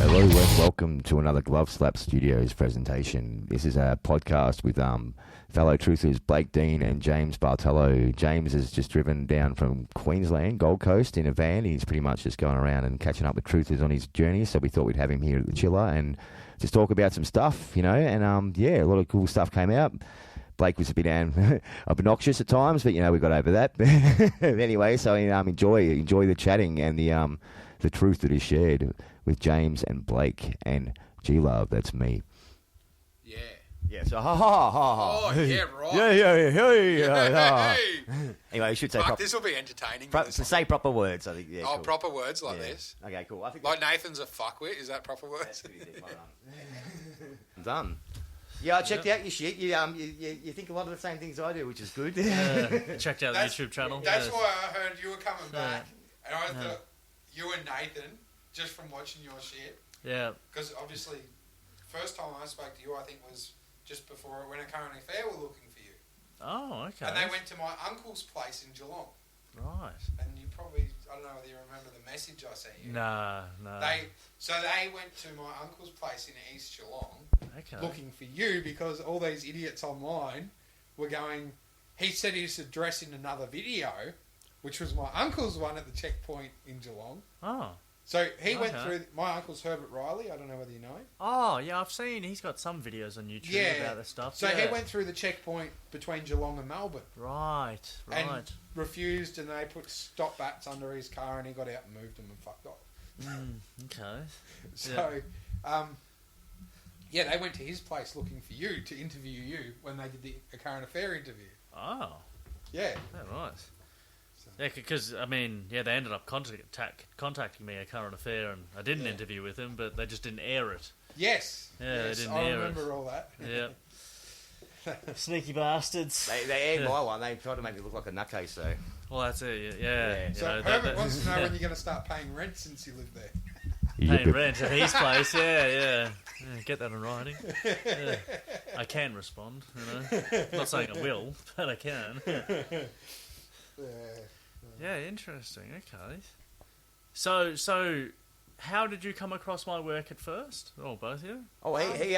Hello and welcome to another Glove Slap Studios presentation. This is a podcast with fellow truthers Blake Dean and James Bartolo. James has just driven down from Queensland, Gold Coast, in a van. He's pretty much just going around and catching up with truthers on his journey, so we thought we'd have him here at the Chiller and just talk about some stuff, you know, and a lot of cool stuff came out. Blake was a bit obnoxious at times, but, you know, we got over that. Anyway, so enjoy the chatting and the truth that is shared with James and Blake and G-Luv. That's me. Yeah. Yeah, so ha ha ha ha. Oh, yeah, right. Yeah. Anyway, you should say Fuck, this will be entertaining. say proper words, I think. Yeah, cool. Proper words like this? Okay, cool. I think like Nathan's a fuckwit, is that proper words? That's pretty deep. I'm done. Yeah, I checked out your shit. You think a lot of the same things I do, which is good. Checked out the YouTube channel. That's why I heard you were coming back, and I thought you and Nathan, just from watching your shit. Yeah. Because obviously, first time I spoke to you, I think was just before when a current affair were looking for you. Oh, okay. And they went to my uncle's place in Geelong. Right. And you probably, I don't know whether you remember the message I sent you. No. They went to my uncle's place in East Geelong, looking for you because all these idiots online were going. He said his address in another video, which was my uncle's one at the checkpoint in Geelong. Oh. So he went through. My uncle's Herbert Riley. I don't know whether you know him. Oh, yeah, I've seen. He's got some videos on YouTube about this stuff. So he went through the checkpoint between Geelong and Melbourne. Right. And refused, and they put stop bats under his car, and he got out and moved them and fucked off. Okay. So, they went to his place looking for you to interview you when they did a current affair interview. Oh. Yeah. Oh, right. Yeah, because, they ended up contacting me at Current Affair, and I did an interview with him, but they just didn't air it. Yes. Yeah, they didn't I air remember all that. Yeah. Sneaky bastards. They aired my one. They tried to make me look like a nutcase, so. Well, that's it, yeah. So Herbert wants to know when you're going to start paying rent since you live there. Paying rent at his place, yeah. Get that in writing. Yeah. I can respond, you know. Not saying I will, but I can. Yeah, interesting. Okay. So, how did you come across my work at first? Or both of you? Oh, he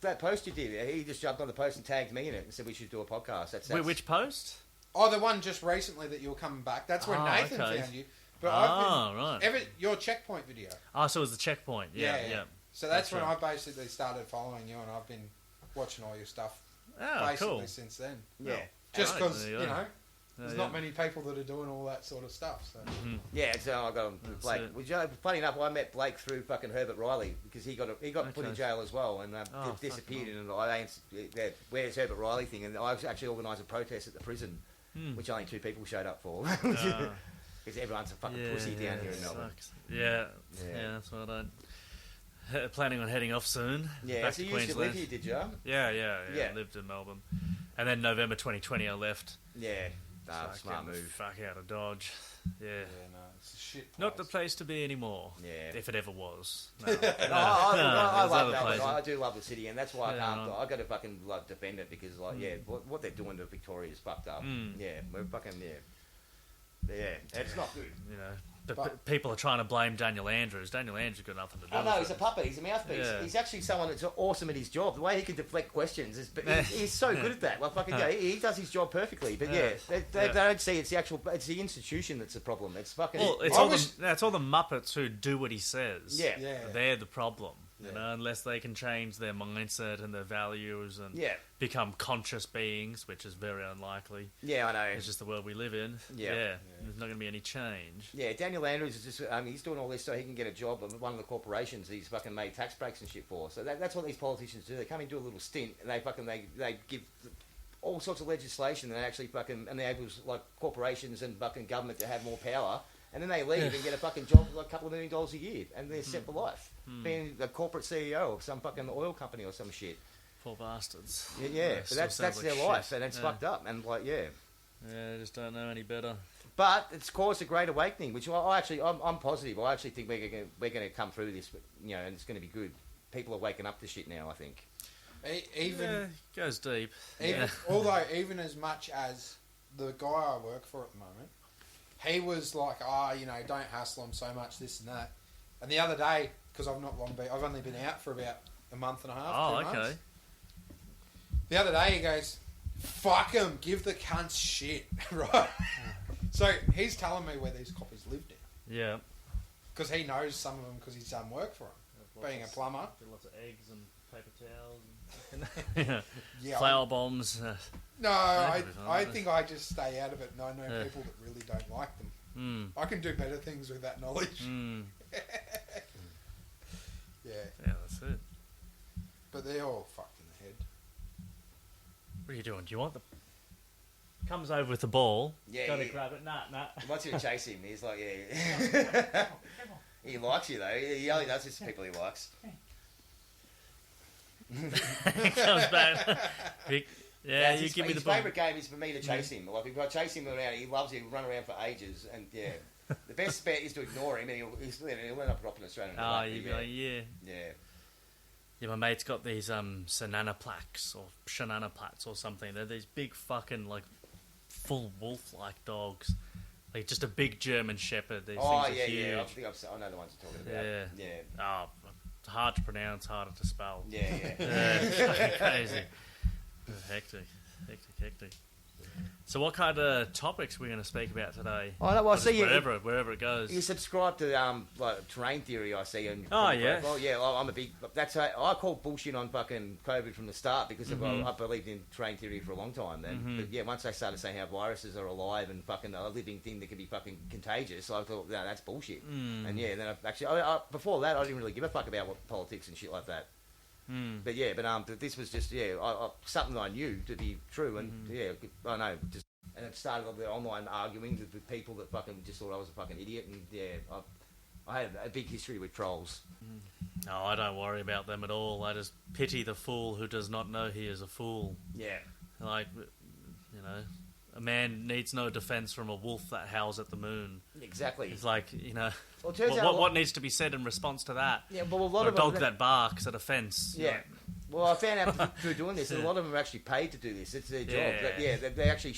that post you did, he just jumped on the post and tagged me in it and said we should do a podcast. That's which post? Oh, the one just recently that you were coming back. That's when Nathan found you. But I've been, your checkpoint video. Oh, so it was the checkpoint. Yeah. So that's when I basically started following you, and I've been watching all your stuff basically since then. Yeah. Just because, you know, there's not many people that are doing all that sort of stuff. So. Yeah, so I got him with Blake. Funny enough, I met Blake through fucking Herbert Riley because he got put in jail as well and disappeared. And where's Herbert Riley thing? And I actually organised a protest at the prison, which only 2 people showed up for. Because everyone's a fucking pussy down here in Melbourne. Yeah, that's what I'm planning on heading off soon. Yeah, back so to you used to live here, did you? Yeah. I lived in Melbourne. And then November 2020 I left. Yeah. Smart move. Fuck out of Dodge. Yeah. No, it's a shit place. Not the place to be anymore. Yeah. If it ever was. No. I love Melbourne. I do love the city, and that's why I got to fucking defend it because, what they're doing to Victoria is fucked up. Yeah, we're fucking it's not good. You know. But people are trying to blame Daniel Andrews. Daniel Andrews got nothing to do with it. No, he's a puppet. He's a mouthpiece. Yeah. He's actually someone that's awesome at his job. The way he can deflect questions, he's so good at that. Like fucking, he does his job perfectly. But they don't see it's the institution that's the problem. It's fucking. Well, it's all the Muppets who do what he says. Yeah. They're the problem. You know, unless they can change their mindset and their values and become conscious beings, which is very unlikely. Yeah, I know. It's just the world we live in. Yeah. There's not going to be any change. Yeah, Daniel Andrews is just, he's doing all this so he can get a job at one of the corporations he's fucking made tax breaks and shit for. So that's what these politicians do. They come in, do a little stint, and they give all sorts of legislation and they actually fucking enable like corporations and fucking government to have more power. And then they leave and get a fucking job for like a couple of $1 million a year. And they're set for life. Being the corporate CEO of some fucking oil company or some shit. Poor bastards. Yeah. But that's their life. And it's fucked up. And Yeah, I just don't know any better. But it's caused a great awakening, which I'm positive. I actually think we're going to come through this, you know, and it's going to be good. People are waking up to shit now, I think. It goes deep. Although, even as much as the guy I work for at the moment, he was like, don't hassle him so much, this and that. And the other day, because I've only been out for about a month and a half, 2 months. Okay. The other day he goes, fuck him, give the cunts shit, right? So he's telling me where these coppers lived in. Yeah. Because he knows some of them because he's done work for them, being a plumber. Lots of eggs and paper towels. Yeah, flower bombs. No, I think I just stay out of it, and I know people that really don't like them. I can do better things with that knowledge. Yeah, that's it. but they're all fucked in the head. What are you doing? Do you want the... Comes over with the ball. Yeah, Gotta grab it. Nah. He wants you to chase him. He's like, yeah. He likes you, though. He only does this to people he likes. He comes back. Yeah, you give me the his ball. favourite game is for me to chase him. Like, if I chase him around, he loves it. He'll run around for ages. And, yeah. The best bet is to ignore him, and he'll end up dropping us straight in the back. You'd be like, yeah. Yeah, my mate's got these Sananaplax or Shananaplats or something. They're these big fucking, like, full wolf-like dogs. Like, just a big German Shepherd. These things are huge. Yeah. I know the ones you're talking about. Yeah. Oh, hard to pronounce, harder to spell. Yeah. It's fucking crazy. Hectic. So what kind of topics are we going to speak about today? Oh, no, well, I see you... Wherever it goes. You subscribe to like terrain theory, I see. Yeah. Well, yeah, I'm a big... I call bullshit on fucking COVID from the start because I believed in terrain theory for a long time then. But yeah, once they started saying how viruses are alive and fucking a living thing that can be fucking contagious, I thought, no, that's bullshit. And yeah, then before that, I didn't really give a fuck about politics and shit like that. But yeah, but this was just something I knew to be true, and I know and it started off the online arguing with people that fucking just thought I was a fucking idiot, and I had a big history with trolls. No, I don't worry about them at all. I just pity the fool who does not know he is a fool. Yeah, like a man needs no defense from a wolf that howls at the moon. Exactly. It's like, well, what needs to be said in response to that? Yeah, but a lot of dog that barks at a fence. Yeah. Well, I found out through doing this that a lot of them are actually paid to do this. It's their job. They actually,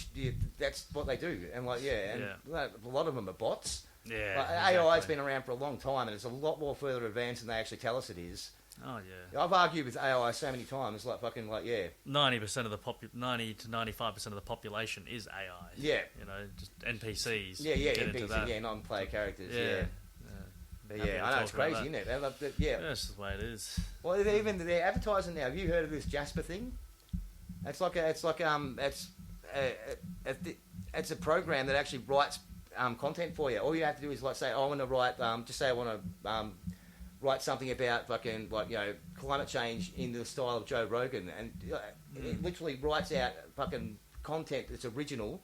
that's what they do. And a lot of them are bots. Yeah. Like, AI has been around for a long time, and it's a lot more further advanced than they actually tell us it is. Oh yeah. I've argued with AI so many times, 90% of the 90 to 95% of the population is AI. Yeah. Just NPCs. Yeah, NPCs. Non-player characters. Yeah. But I know it's crazy, isn't it? Yeah, that's the way it is. Well, even they're advertising now. Have you heard of this Jasper thing? It's a program that actually writes content for you. All you have to do is say, I want to write. Just say I want to write something about fucking climate change in the style of Joe Rogan, and it literally writes out fucking content that's original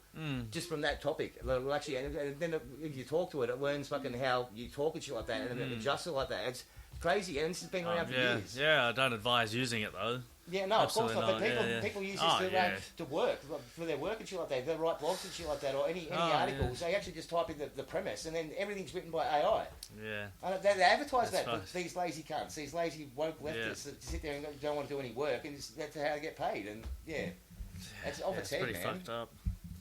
just from that topic. It'll actually, and then if you talk to it, it learns fucking how you talk and shit like that, and it adjusts it like that. It's crazy, and this has been around for years. Yeah, I don't advise using it though. Yeah, no, Absolutely of course not. But people use this to work, for their work and shit like that. They write blogs and shit like that, or any articles. They actually just type in the premise, and then everything's written by AI. Yeah. And they advertise these lazy cunts, these lazy woke leftists that sit there and don't want to do any work, and that's how they get paid. And it's off its head, pretty man. fucked up.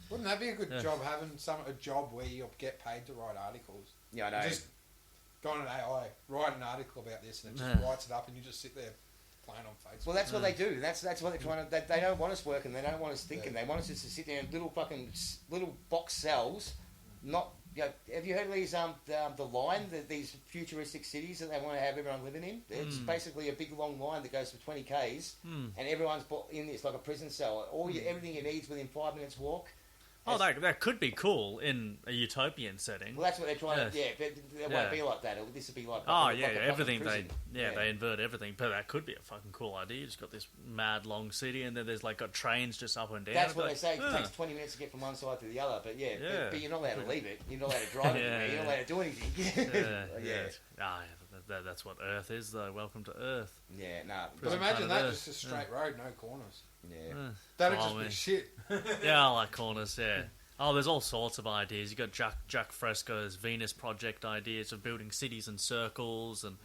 Wouldn't that be a good job, having a job where you get paid to write articles? Yeah, I know. Just go on an AI, write an article about this, and it just writes it up, and you just sit there playing on Facebook. Well, that's what they do. That's what they're trying to... They don't want us working. They don't want us thinking. They want us just to sit there in little box cells. Not... have you heard of these, the line, these futuristic cities that they want to have everyone living in? It's basically a big long line that goes for 20 Ks, and everyone's in this like a prison cell. Everything you need is within 5 minutes walk. Oh, that could be cool in a utopian setting. Well, that's what they're trying to... Yeah, but it won't be like that. This will be like... Everything they invert everything. But that could be a fucking cool idea. You just got this mad long city, and then there's got trains just up and down. That's what they say. It takes 20 minutes to get from one side to the other. But but you're not allowed to leave it. You're not allowed to drive it. You're not allowed to do anything. That's what Earth is, though. Welcome to Earth. Yeah, nah. But imagine that, just a straight road, no corners. Yeah. That'd just be shit. Yeah, I like corners, yeah. Oh, there's all sorts of ideas. You got Jack Fresco's Venus Project ideas of building cities in circles and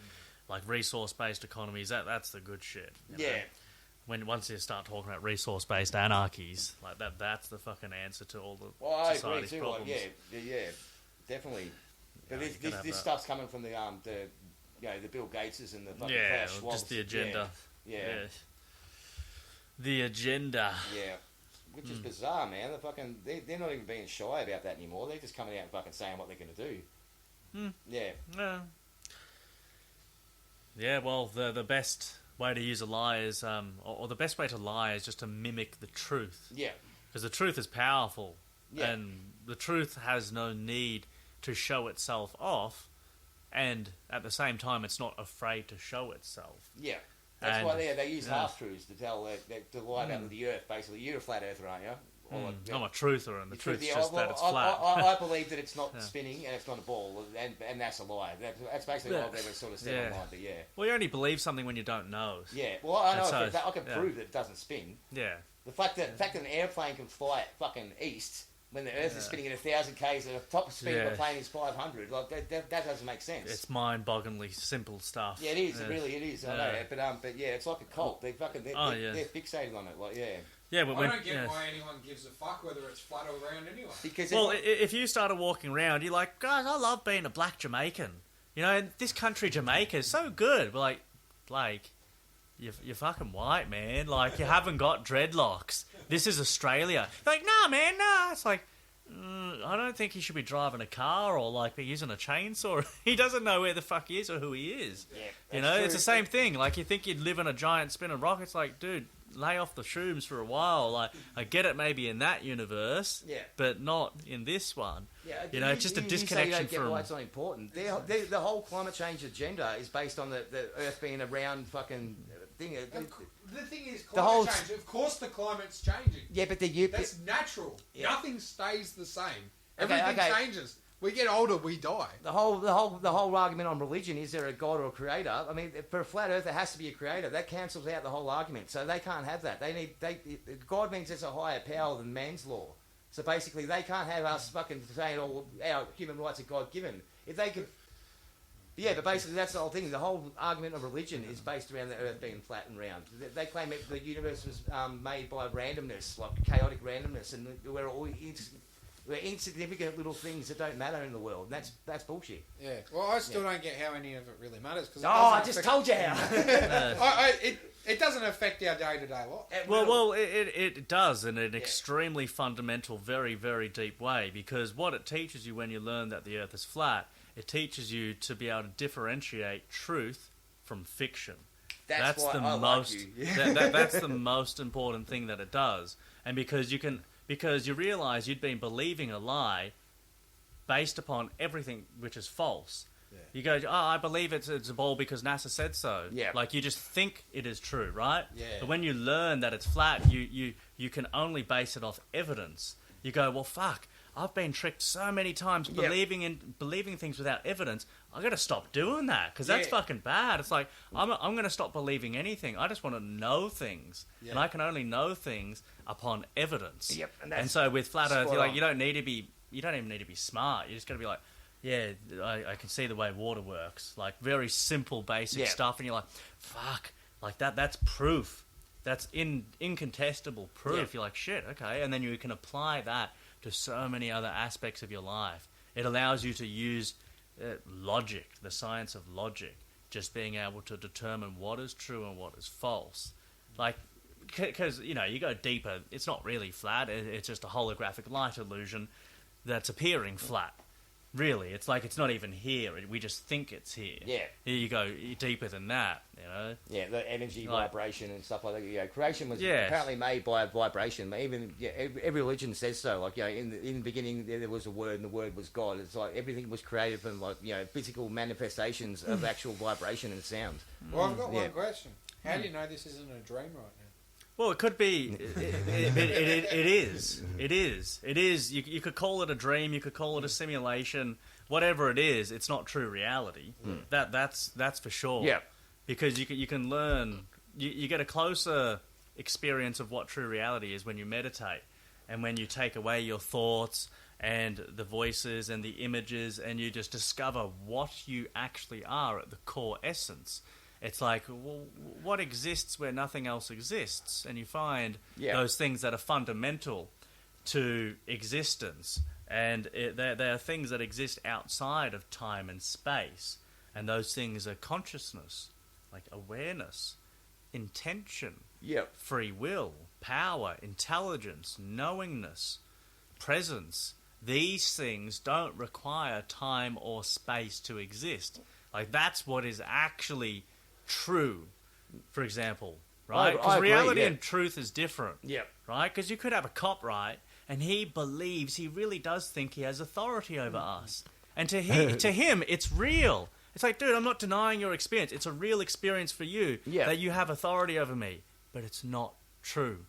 resource-based economies. That's the good shit. Yeah. Once you start talking about resource-based anarchies, that's the fucking answer to all the I society's agree too. problems. Yeah, definitely. But this stuff's coming from the the Bill Gateses and the fucking Yeah, Klaus Schwabs. just the agenda. Yeah. The agenda. Yeah. Which is bizarre, man. They're not even being shy about that anymore. They're just coming out and fucking saying what they're going to do. Yeah. Yeah, well, the best way to use a lie is, or the best way to lie is just to mimic the truth. Yeah. Because the truth is powerful. Yeah. And the truth has no need to show itself off. And at the same time, it's not afraid to show itself. Yeah. That's why they use half-truths to tell to lie about the Earth, basically. You're a flat earther, aren't you? I'm a truther, and the truth's just that it's flat. I believe that it's not spinning and it's not a ball, and that's a lie. That's basically what they were sort of said online, but Well, you only believe something when you don't know. Yeah, well, I know. I can prove that it doesn't spin. Yeah. The fact that an airplane can fly at fucking east when the Earth is spinning at 1,000 k's and the top speed of the plane is 500, like that doesn't make sense. It's mind-bogglingly simple stuff. Yeah, it is. It really is. I know, but yeah, it's like a cult. They're fixated on it. Like Yeah, but I don't get why anyone gives a fuck whether it's flat or round anyway. Because if you started walking around, you're like, guys, I love being a black Jamaican. You know, this country Jamaica is so good. But like, Blake, you're fucking white, man. Like, you haven't got dreadlocks. This is Australia. You're like, nah, man, nah. It's like, I don't think he should be driving a car or like be using a chainsaw. He doesn't know where the fuck he is or who he is. Yeah, you know, true. It's the same thing. Like, you think you'd live in a giant spinning rock. It's like, dude, lay off the shrooms for a while. Like, I get it maybe in that universe, but not in this one. Yeah, you know, it's just a disconnection you don't get from. why it's not important. The whole climate change agenda is based on the Earth being a round fucking thing. The thing is, climate change. Of course, the climate's changing. Yeah, but that's natural. Yeah. Nothing stays the same. Everything changes. We get older, we die. The whole argument on religion is there a God or a creator? I mean, for a flat Earth, there has to be a creator. That cancels out the whole argument. So they can't have that. God means there's a higher power than man's law. So basically, they can't have us fucking saying, "Oh, our human rights are God given." If they could. Yeah, but basically that's the whole thing. The whole argument of religion is based around the Earth being flat and round. They claim that the universe was made by randomness, like chaotic randomness, and we're insignificant little things that don't matter in the world. That's bullshit. Yeah. Well, I still don't get how any of it really matters. Cause I just told you how. It doesn't affect our day-to-day life. Well, it does in an extremely fundamental, very, very deep way, because what it teaches you when you learn that the Earth is flat, it teaches you to be able to differentiate truth from fiction. That's the most. That's the most important thing that it does, and because you realise you'd been believing a lie based upon everything which is false. Yeah. You go, I believe it's a ball because NASA said so. Yeah. Like, you just think it is true, right? Yeah. But when you learn that it's flat, you can only base it off evidence. You go, well, fuck. I've been tricked so many times believing things without evidence. I got to stop doing that because that's fucking bad. It's like I'm going to stop believing anything. I just want to know things, and I can only know things upon evidence. Yep, and so with flat Earth, you're like, you don't even need to be smart. You just got to be like, yeah, I can see the way water works. Like, very simple, basic stuff, and you're like, fuck, like that's proof. That's incontestable proof. Yeah. You're like, shit, okay, and then you can apply that to so many other aspects of your life. It allows you to use logic, the science of logic, just being able to determine what is true and what is false. Like, because, you go deeper, it's not really flat, it's just a holographic light illusion that's appearing flat. Really, it's like it's not even here. We just think it's here. Yeah. You go deeper than that, Yeah, the energy, vibration, and stuff like that. Creation was apparently made by vibration. Even every religion says so. Like, in the beginning there was a word, and the word was God. It's like everything was created from physical manifestations of actual vibration and sound. Well, I've got one question. How do you know this isn't a dream right now? Well, it could be. It is. It is. It is. You could call it a dream. You could call it a simulation. Whatever it is, it's not true reality. That's for sure. Yeah. Because you can learn. You get a closer experience of what true reality is when you meditate, and when you take away your thoughts and the voices and the images, and you just discover what you actually are at the core essence. It's like, well, what exists where nothing else exists? And you find those things that are fundamental to existence. And they are things that exist outside of time and space. And those things are consciousness, like awareness, intention, free will, power, intelligence, knowingness, presence. These things don't require time or space to exist. Like, that's what is actually true, for example, right? Because reality and truth is different, right? Because you could have a cop, right, and he really does think he has authority over us. And to him, it's real. It's like, dude, I'm not denying your experience. It's a real experience for you that you have authority over me. But it's not true.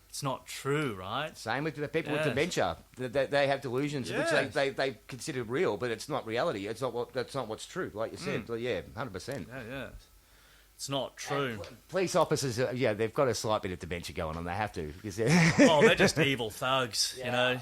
It's not true, right? Same with the people with dementia. They have delusions which they consider real, but it's not reality. That's not what's true, like you said. 100%. Yeah. It's not true. Police officers, they've got a slight bit of dementia going on. They have to. They're just evil thugs, you know.